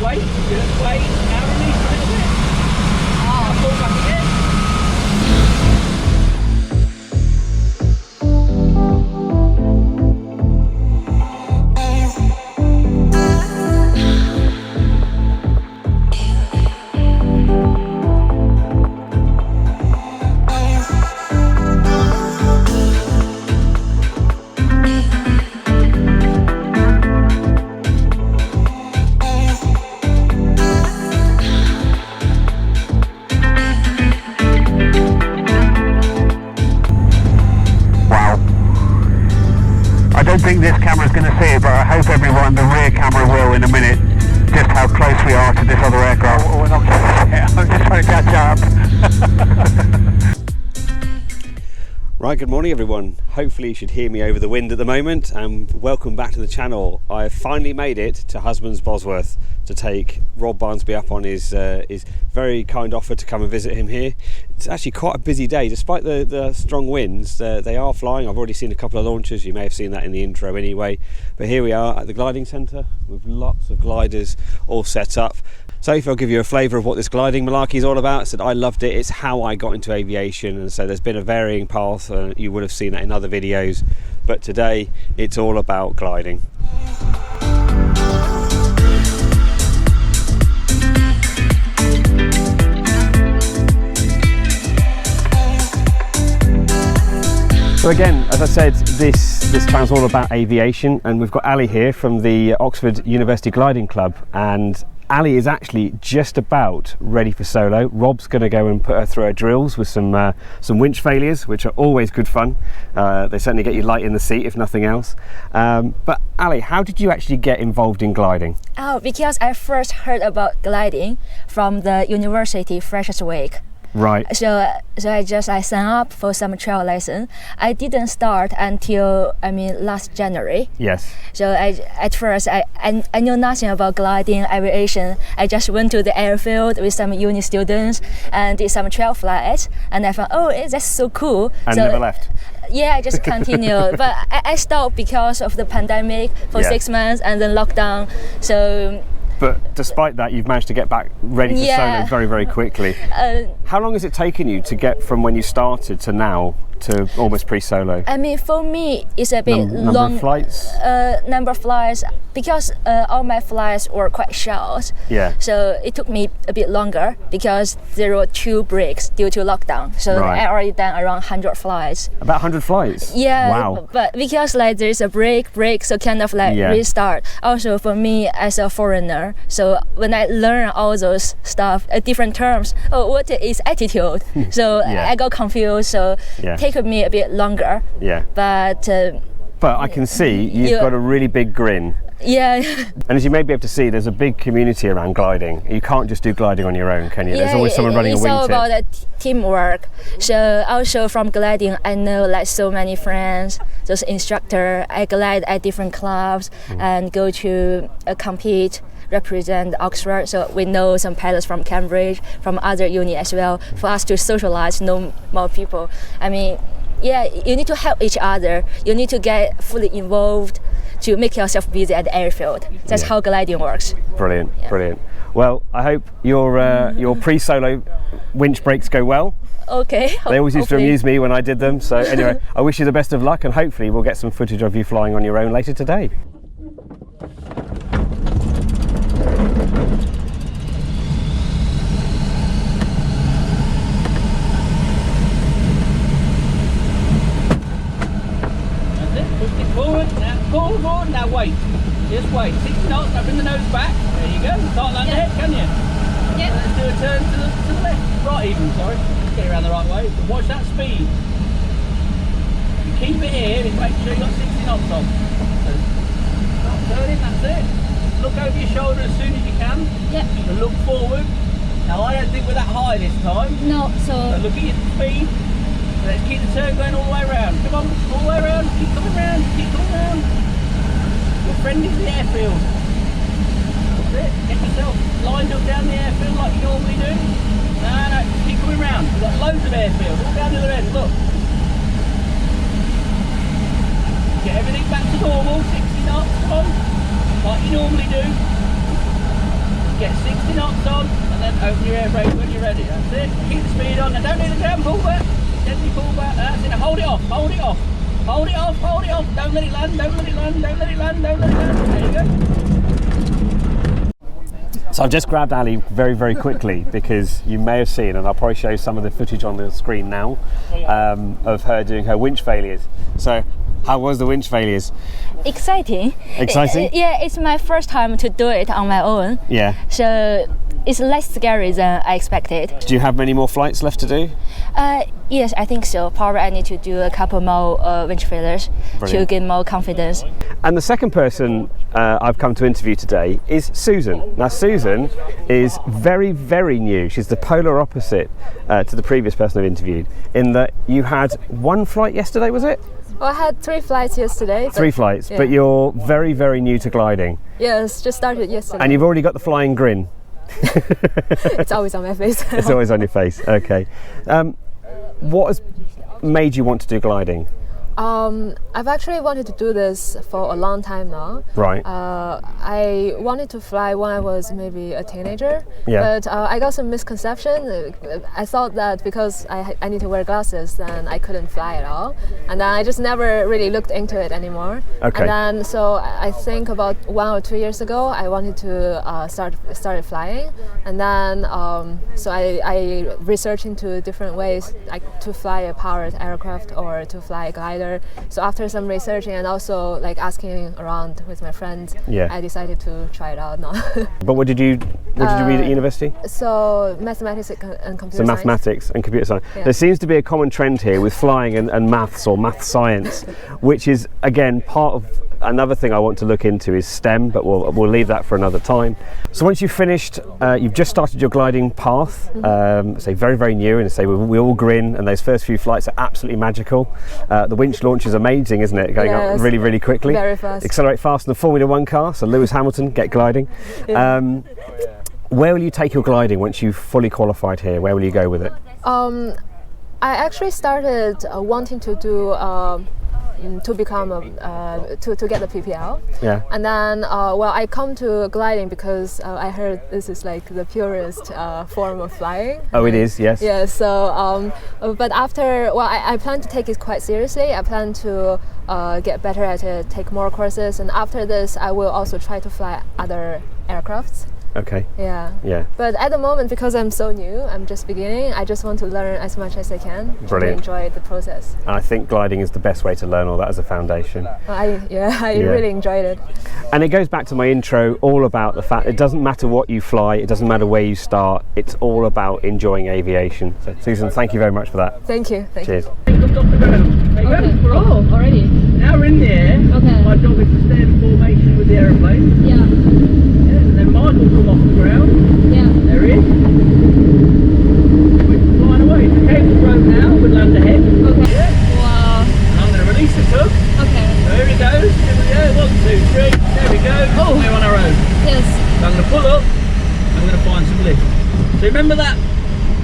wait, now release a little bit. Pull back again. I don't think this camera's going to see it, but I hope everyone, the rear camera will in a minute, just how close we are to this other aircraft. Oh, we're not I'm just trying to catch up. Right, good morning everyone. Hopefully you should hear me over the wind at the moment, and welcome back to the channel. I have finally made it to Husbands Bosworth to take Rob Barsby up on his very kind offer to come and visit him here. It's actually quite a busy day, despite the strong winds. They are flying. I've already seen a couple of launches. You may have seen that in the intro anyway. But here we are at the gliding centre with lots of gliders all set up. So if I'll give you a flavour of what this gliding malarkey is all about, I said I loved it. It's how I got into aviation, and so there's been a varying path. You would have seen that in other videos, but today it's all about gliding. So again, as I said, this channel's all about aviation, and we've got Ali here from the Oxford University Gliding Club, and Ali is actually just about ready for solo. Rob's going to go and put her through her drills with some winch failures, which are always good fun. They certainly get you light in the seat, if nothing else. But Ali, how did you actually get involved in gliding? Oh, because I first heard about gliding from the university Freshers Week. Right. So I signed up for some trial lesson. I didn't start until last January. Yes. So at first I knew nothing about gliding, aviation. I just went to the airfield with some uni students and did some trial flights, and I found, that's so cool. And so, never left. Yeah, I just continued. But I stopped because of the pandemic for 6 months and then lockdown. So. But despite that, you've managed to get back ready for solo very, very quickly. How long has it taken you to get from when you started to now to almost pre-solo? For me, it's a bit long. Number of flights? Number of flights, because all my flights were quite short. Yeah. So it took me a bit longer because there were 2 breaks due to lockdown. So I already done around 100 flights. About 100 flights? Yeah. Wow. But because there's a break, so kind of restart. Also for me as a foreigner, so when I learn all those stuff, different terms, what is attitude? So I got confused. So take me a bit longer. Yeah. But I can see you've got a really big grin. Yeah. And as you may be able to see, there's a big community around gliding. You can't just do gliding on your own, can you? There's always someone running a wing tip. It's all about teamwork. So also from gliding, I know so many friends, those instructors. I glide at different clubs and go to compete, represent Oxford. So we know some pilots from Cambridge, from other uni as well. For us to socialize, know more people. You need to help each other. You need to get fully involved to make yourself busy at the airfield. That's how gliding works. Brilliant, brilliant. Well, I hope your pre-solo winch breaks go well. Okay. They always used to amuse me when I did them. So anyway, I wish you the best of luck, and hopefully we'll get some footage of you flying on your own later today. Forward, now wait. Just wait. 60 knots, now bring the nose back. There you go. Start landing it, can you? Yeah. Let's do a turn to the left. Right even, sorry. Let's get it around the right way. But watch that speed. You keep it here, just make sure you've got 60 knots on. So, start turning, that's it. Look over your shoulder as soon as you can. Yep. And look forward. Now I don't think we're that high this time. No, so look at your speed. Let's keep the turn going all the way around. Come on, all the way around. Keep coming round. Keep coming round. Your friend is the airfield. That's it. Get yourself lined up down the airfield like you normally do. No, keep coming round. We've got loads of airfields. All down the other end. Look. Get everything back to normal. 60 knots. Come on. Like you normally do. get 60 knots on, and then open your air brake when you're ready. That's it. Keep the speed on, and don't do the jam, pull back. Gently pull back. That's it. Now hold it off, hold it off. Hold it off, hold it off. Don't let it land, don't let it land, don't let it land, don't let it land. There you go. So I've just grabbed Ali very, very quickly because you may have seen, and I'll probably show some of the footage on the screen now, of her doing her winch failures. So how was the winch failures? Exciting. Exciting? Yeah, it's my first time to do it on my own. Yeah. So it's less scary than I expected. Do you have many more flights left to do? Yes, I think so. Probably I need to do a couple more winch failures to gain more confidence. And the second person I've come to interview today is Susan. Now Susan is very, very new. She's the polar opposite to the previous person I've interviewed, in that you had one flight yesterday, was it? Well, I had 3 flights yesterday. 3 flights, yeah. but you're very, very new to gliding. Yes, just started yesterday. And you've already got the flying grin. It's always on my face. It's always on your face, okay. What has made you want to do gliding? I've actually wanted to do this for a long time now. Right. I wanted to fly when I was maybe a teenager, but I got some misconception. I thought that because I need to wear glasses, then I couldn't fly at all, and then I just never really looked into it anymore. Okay. And then so I think about 1 or 2 years ago, I wanted to started flying, and then so I researched into different ways like to fly a powered aircraft or to fly a glider. So after some researching and also like asking around with my friends, I decided to try it out now. But what did you read at university? So mathematics and computer science. Mathematics and computer science. Yeah. There seems to be a common trend here with flying and maths or math science, which is again part of another thing I want to look into is STEM, but we'll leave that for another time. So once you've finished, you've just started your gliding path, say very, very new, and say we all grin, and those first few flights are absolutely magical. The winch launch is amazing, isn't it? Going up really, really quickly. Very fast. Accelerate faster than a Formula 1 car, so Lewis Hamilton, get gliding. Yeah. Where will you take your gliding once you've fully qualified here? Where will you go with it? I actually started wanting to do to become to get the PPL. Yeah. And then I come to gliding because I heard this is like the purest form of flying. Oh, it is, yes. Yeah. So but after I plan to take it quite seriously. I plan to get better at it, take more courses, and after this I will also try to fly other aircrafts. Okay. Yeah. Yeah. But at the moment, because I'm so new, I'm just beginning, I just want to learn as much as I can. Brilliant. To enjoy the process. And I think gliding is the best way to learn all that as a foundation. I really enjoyed it. And it goes back to my intro, all about the fact it doesn't matter what you fly, it doesn't matter where you start, it's all about enjoying aviation. So Susan, thank you very much for that. Thank you. Cheers. Comes off the ground. There you Okay. go. We're off. Oh, already. Now we're in the air. Okay. My job is to stay in formation with the aeroplane. Yeah. Yeah, and then Mike will come off the ground. Yeah. There he is. We're flying away. The cable's broke now. We'll land ahead. Okay. Yeah. Wow. And I'm going to release the hook. Okay. There he goes. Here we go. 1, 2, 3. There we go. Oh. We're on our own. Yes. So I'm going to pull up. I'm going to find some lift. So remember that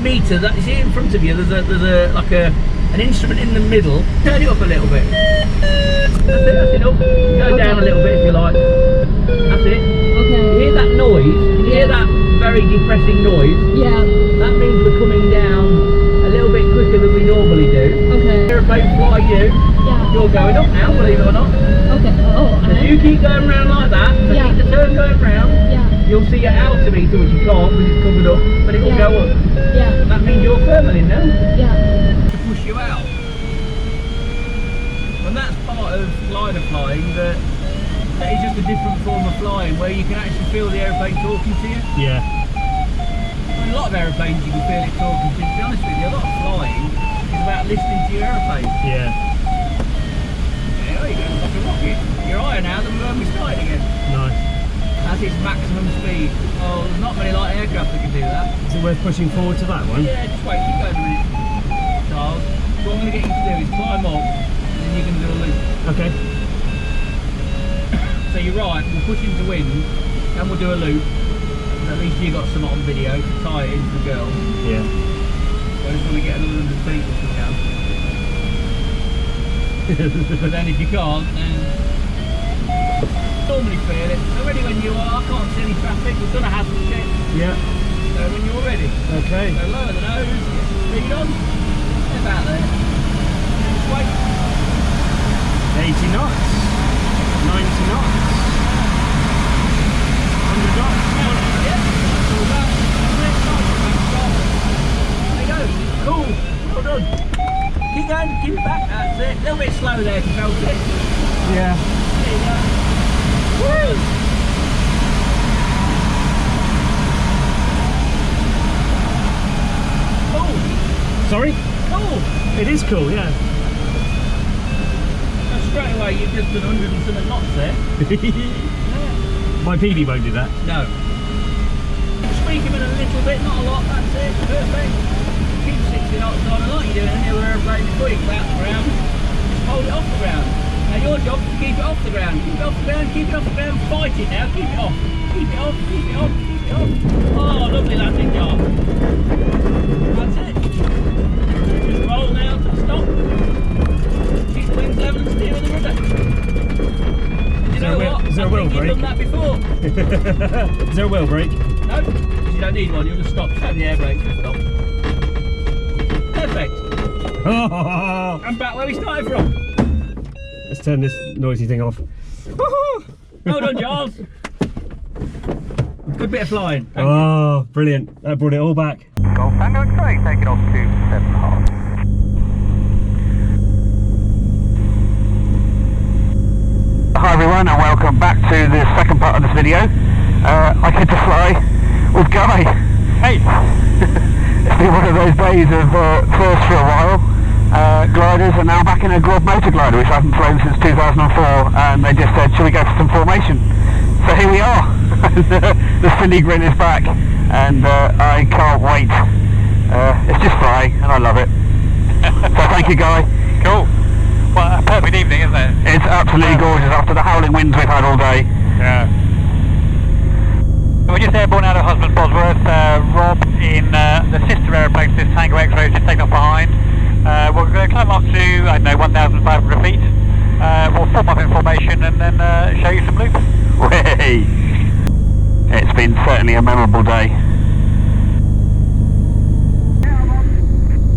meter that you see in front of you? There's an instrument in the middle. Turn it up a little bit. That's enough. Go down a little bit if you like. That's it. Okay. You hear that noise? You hear that very depressing noise? Yeah. That means we're coming down a little bit quicker than we normally do. Okay. Aeroplane fly you. Yeah. You're going up now, believe it or not. Okay. Oh. If you keep going round like that, so Yeah. keep the turn going round, Yeah. you'll see your altimeter, which you can't because it's covered up, but it will go up. Yeah. That means you're firming now. Yeah. To push you out. And that's part of glider flying, that is just a different form of flying where you can actually feel the aeroplane talking to you. Yeah. I mean, a lot of aeroplanes you can feel it talking to you. To be honest with you, a lot of flying is about listening to your aeroplane. Yeah. There you go, it's like a rocket. You're higher now than when we started again. Nice. That's its maximum speed. Oh, there's not many light aircraft that can do that. Is it worth pushing forward to that one? Yeah, just wait, keep going a minute. Charles, what I'm going to get you to do is climb up and then you can do a loop. Okay. So you're right, we'll push into wind and we'll do a loop. At least you got some on video to tie it into the girl. Yeah. I just want to get another 100 feet if we can. But then if you can't, then normally feel it. So ready when you are. I can't see any traffic. We've done a hazard check. Yeah. So when you're ready. Okay. So lower the nose, get some speed on. About there. Just wait. 80 knots. 90 knots. 100 knots. Yeah, that's all that. There you go. Cool. Well done. Keep going, keep it back. That's it. A little bit slow there if you felt it. Yeah. There you go. Woo! Cool. Sorry? Cool. It is cool, yeah. So straight away you've just done 100 and something knots there. My PD won't do that. No. Squeak him in a little bit, not a lot, that's it, perfect. Keep 60 knots on, and like you're doing anywhere airplane before you come out the ground, just hold it off the ground. Now your job is to keep it off the ground. Keep it off the ground, keep it off the ground, fight it now, keep it off. Keep it off, keep it off, keep it off. Oh, lovely landing job. That's it. Just roll now to stop. Keep the wings level and steer with the rudder. You know what? Is there a wheel You've brake? done that before. Is there a wheel brake? No, because you don't need one, you'll just stop, show the air brakes and stop. Perfect. And back where we started from. Let's turn this noisy thing off. Well done, Giles. Good bit of flying. Oh, brilliant. That brought it all back. Golf Tango X-ray, taking off to 7.5. Hi everyone and welcome back to the second part of this video. I get to fly with Guy. Hey! It's been one of those days of first for a while. Gliders are now back in a Glob motor glider which I haven't flown since 2004, and they just said, shall we go for some formation? So here we are. The silly grin is back and I can't wait. It's just flying and I love it. So thank you, Guy. Cool. Well, a perfect evening, isn't it? It's absolutely gorgeous after the howling winds we've had all day. Yeah. We're just airborne out of Husbands Bosworth. Rob in the sister aeroplane to this Tango X-ray has just taken off behind. We're going to climb up to, I don't know, 1,500 feet. We'll form up in formation and then show you some loops. Way! It's been certainly a memorable day.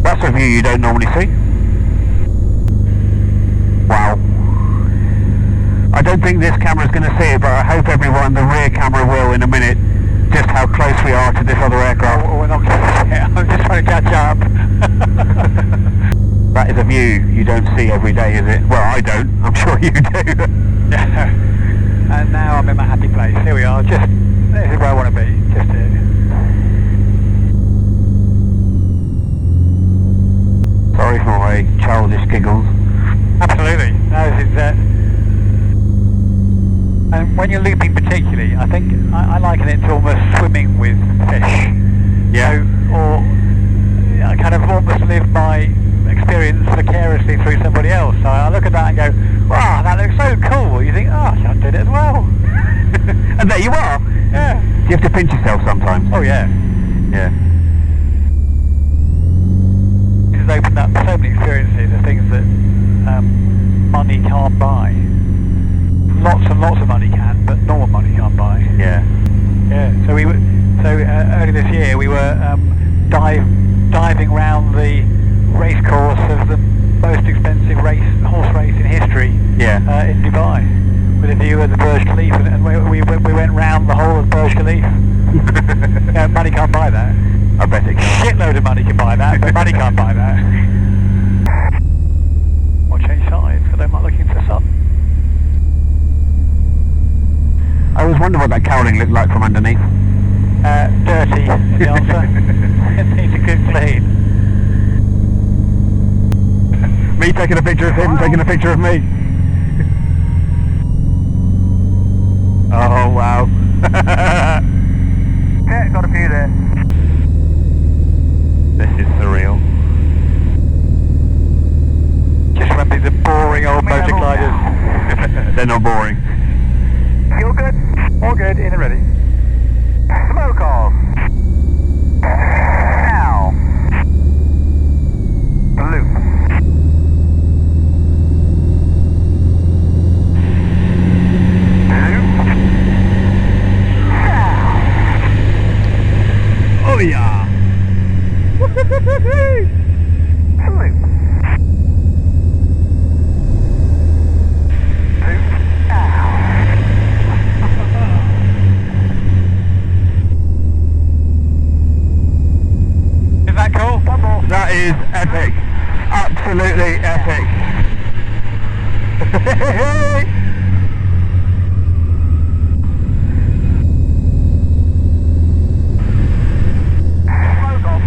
That's a view you don't normally see. Wow. I don't think this camera's going to see it, but I hope everyone, the rear camera will in a minute, just how close we are to this other aircraft. Oh, we're not close yet. I'm just trying to catch up. That is a view you don't see every day, is it? Well, I don't. I'm sure you do. Yeah. And now I'm in my happy place. Here we are. This is where I want to be. Just here. Sorry for my childish giggles. Absolutely. No, this is, and when you're looping particularly, I think I liken it to almost swimming with fish. Yeah. Or I kind of almost live my experience vicariously through somebody else. So I look at that and go, wow, that looks so cool. You think, oh, I should do it as well. And there you are. Yeah. You have to pinch yourself sometimes. Oh yeah. Yeah. This has opened up so many experiences of things that money can't buy. Lots and lots of money can, but normal money can't buy. Yeah. Yeah. So early this year we were diving round the race course of the most expensive horse race in history. Yeah. In Dubai, with a view of the Burj Khalifa, and we went round the whole of Burj Khalifa. Money can't buy that. I bet it can. Shitload of money can buy that, but money can't buy that. Or change sides, because I'm not looking for the sun. I always wonder what that cowling looked like from underneath. Dirty is the answer. It needs a good clean. Me taking a picture of him, taking a picture of me. Oh wow. Yeah, got a few there. This is surreal. Just remember the boring old motor gliders. They're not boring. You all good? All good, in and ready. Smoke off. Now. Loop. Loop. Hey! Smoke off.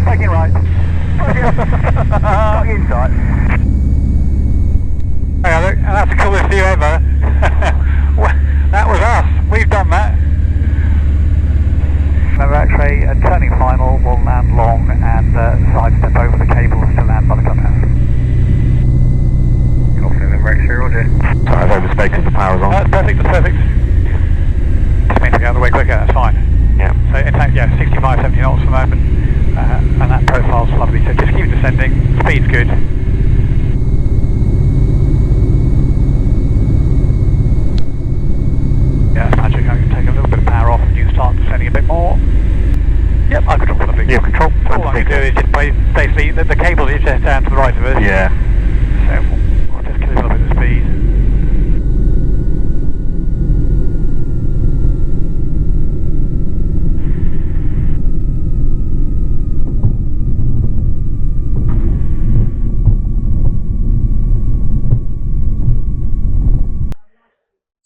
Taking right. Got you inside. Hey, look, and that's the coolest view ever. That was us. We've done that. Remember, actually, a turning final will land long and sidestep over the cables to land by the clubhouse. Confident in brake through, Roger. Sorry, I've overstated the power's on. That's perfect, that's perfect. Just means to get out of the way quicker, that's fine. Yeah. So, in fact, yeah, 65, 70 knots for the moment, and that profile's lovely. So just keep descending, speed's good. Yeah, that's magic. I can take a little bit of power off and you can start descending a bit more. Yep, I've control for the You have control. All I can do is just basically, the cable is just down to the right of us. Yeah. So, I'll just get a little bit of speed.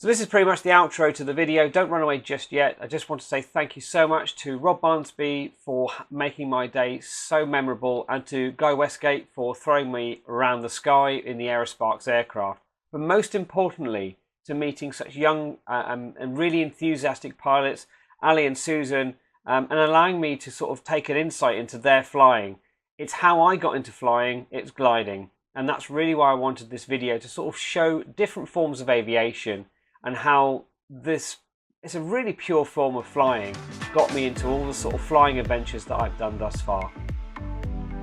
So this is pretty much the outro to the video. Don't run away just yet. I just want to say thank you so much to Rob Barsby for making my day so memorable, and to Guy Westgate for throwing me around the sky in the Aerosparx aircraft. But most importantly, to meeting such young and really enthusiastic pilots, Ali and Susan, and allowing me to sort of take an insight into their flying. It's how I got into flying, it's gliding. And that's really why I wanted this video, to sort of show different forms of aviation, and how this is a really pure form of flying, got me into all the sort of flying adventures that I've done thus far.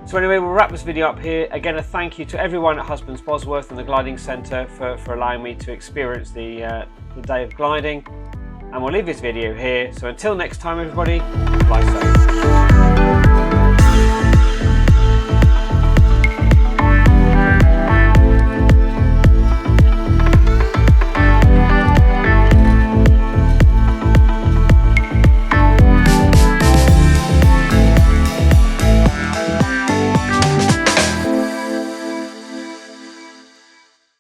So anyway, we'll wrap this video up here. Again, a thank you to everyone at Husbands Bosworth and the Gliding Centre for allowing me to experience the day of gliding. And we'll leave this video here. So until next time, everybody, fly safe.